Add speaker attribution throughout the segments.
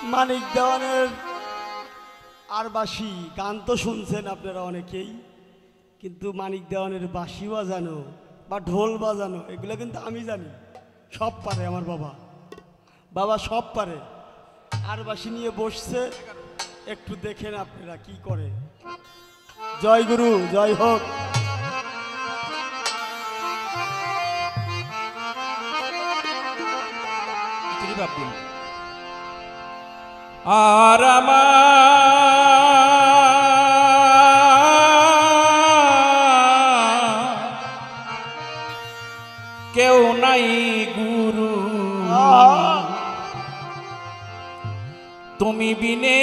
Speaker 1: মানিক দেওয়ানের আর বাঁশি গান তো শুনছেন আপনারা অনেকেই, কিন্তু মানিক দেওয়ানের বাঁশি বাজানো বা ঢোল বাজানো এগুলো কিন্তু আমি জানি, সব পারে আমার বাবা। বাবা সব পারে। আর বাঁশি নিয়ে বসছে, একটু দেখেন আপনারা কি করে। জয় গুরু, জয় হোক।
Speaker 2: আর কেউ নাই গুরু, তুমি বিনে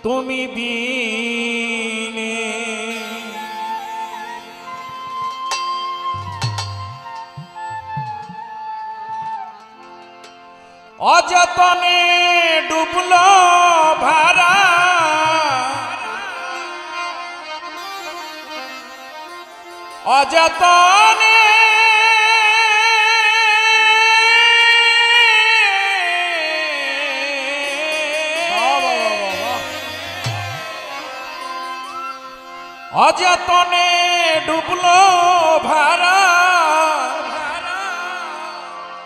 Speaker 2: তুমি বিনে অযতনে ডুবলো ভারা, অযতনে অযতনে ডুবলো ভারা,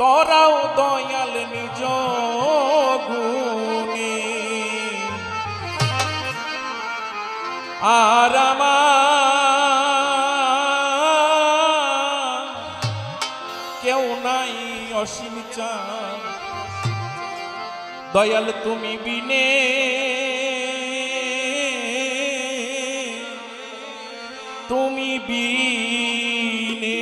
Speaker 2: তোরাও দয়াল নিজ গুণে। আর কেউ নাই অসীম চান, দয়াল তুমি বিনে তুমি বিনে।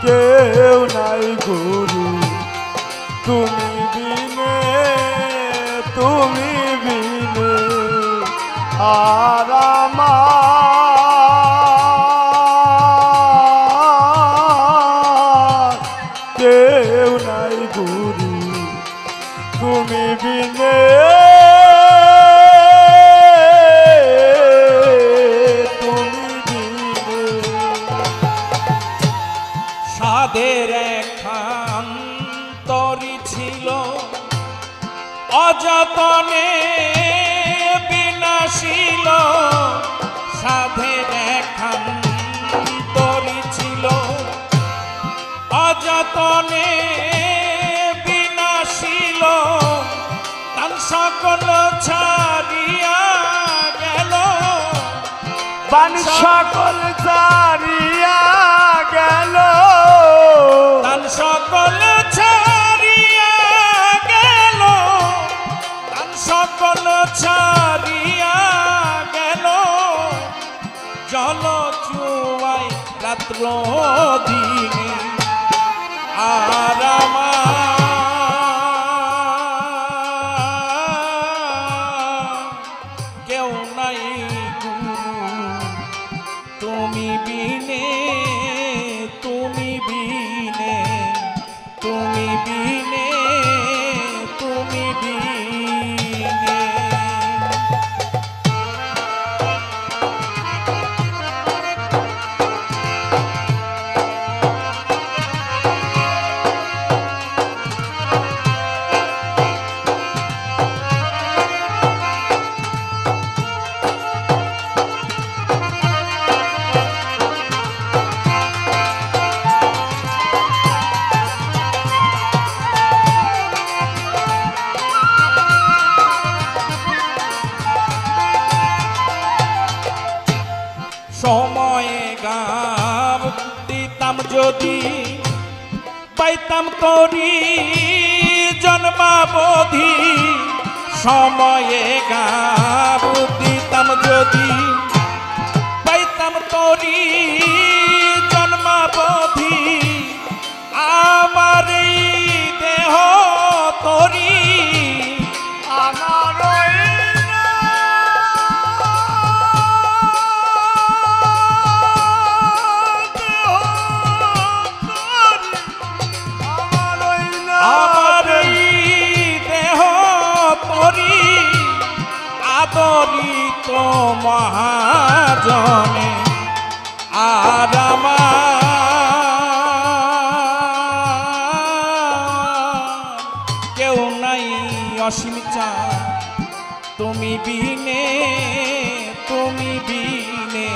Speaker 1: কেউ নাই গুরু, তুমি বিনে তুমি বিনে। আর কেউ নাই গুরু, তুমি বিনে
Speaker 2: সাধের একখান তরি ছিল, অযতনে বিনাশিল। সাধের একখান তরি ছিল, অযতনে বিনাশিল। তান সকল ছাড়িয়া গেল,
Speaker 1: বান সকল ছাড়িয়া গেল,
Speaker 2: তান সকল ছাড়িয়া গেল, তান সকল ছাড়িয়া গেল। জল চুয়াই রাত্র দিনে। আর কেউ নাই গুরু, তুমি বিনে তুমি বিনে তুমি বিনে তুমি বিনে। সময়ে গাব দিতাম যদি, পাইতাম তরি জন্মাবধি। সময়ে গাব দিতাম যদি, পাইতাম তরি জন্মাবধি। মহাজনে আর আমার কেউ নাই অসীম চাঁদ তুমি বিনে তুমি বিনে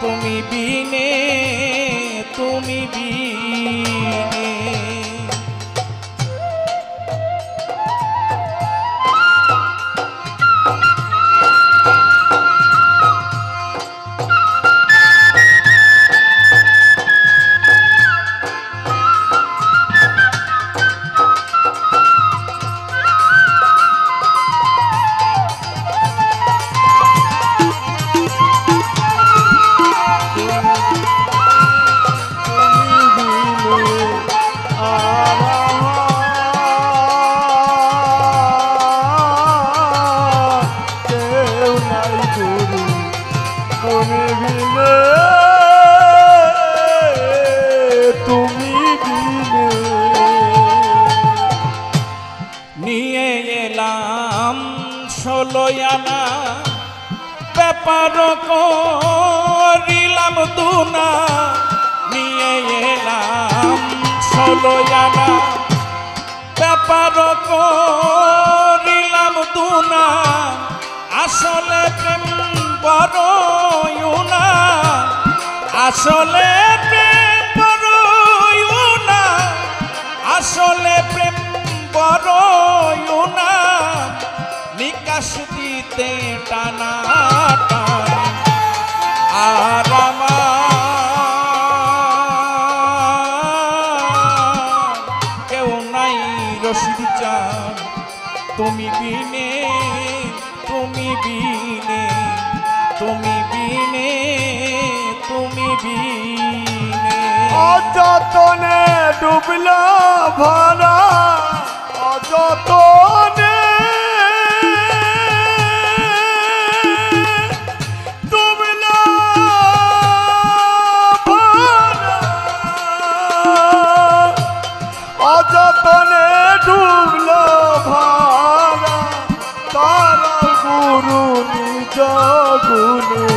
Speaker 2: তুমি বিনে তুমি বিনে নিয়ে এলাম 16 আনা ব্যাপার করিলাম দুনা নিয়ে এলাম 16 আনা ব্যাপার করিলাম দুনা আসলে প্রেম বড় না আসলে প্রেম বড় না আসলে প্রেম বড় না নিকাশ দিতে টানা টানি আর আমার কেউ নাই রশিদ চাঁদ তুমি বিনে তুমি বিনে তুমি বিনে তুমি বিনে
Speaker 1: অযতনে ডুবলো ভরা অযতনে ডুবলো ভরা অযতনে ডুবলো ভরা তারা গুরু নিজ গুণে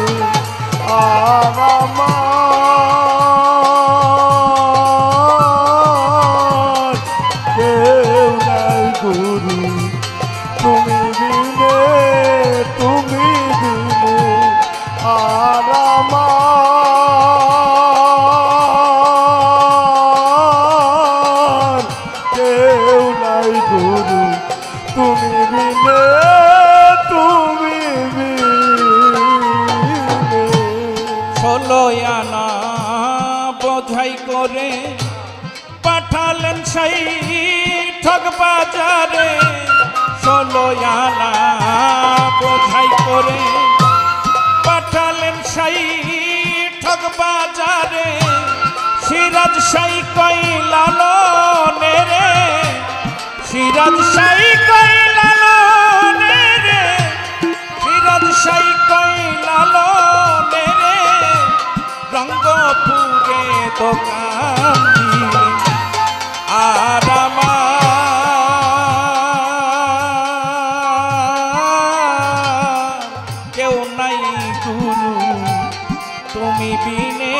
Speaker 1: আর আমার কেউ নাই গুরু তুমি বিনে তুমি বিনে আর আমার কেউ নাই গুরু তুমি বিনে তুমি বিনে
Speaker 2: 16 আনা বোঝাই করে পাঠালেন সেই ঠক বাজারে 16 আনা বোঝাই করে পাঠালেন সেই ঠক বাজারে সিরাজ সাই কইলালো নেরে সিরাজ সাই কইলালো নেরে সিরাজ সাই কইলালো নেরে রঙ্গপুরে দোকান দিলে আর আমার কেউ নাই গুরু তুমি বিনে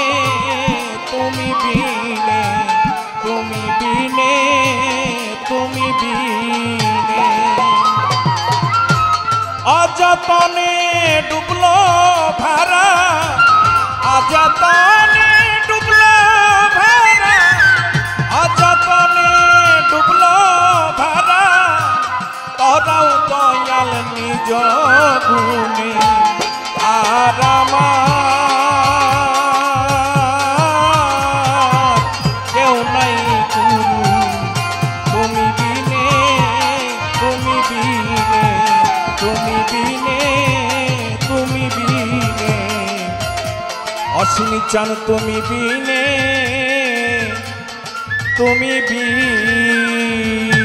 Speaker 2: তুমি বিনে তুমি বিনে তুমি বিনে অযতনে ডুবলো ভারা অযতনে ডুবলো ভারা অযতনে ডুবলো ভারা তোরাও দয়াল নিজ গুণে আর আমার কেউ নাই গুরু তুমি বিনে তুমি বিনে তুমি বিনে তুমি বিনে অসীম চান তুমি বিনে তুমি বিনে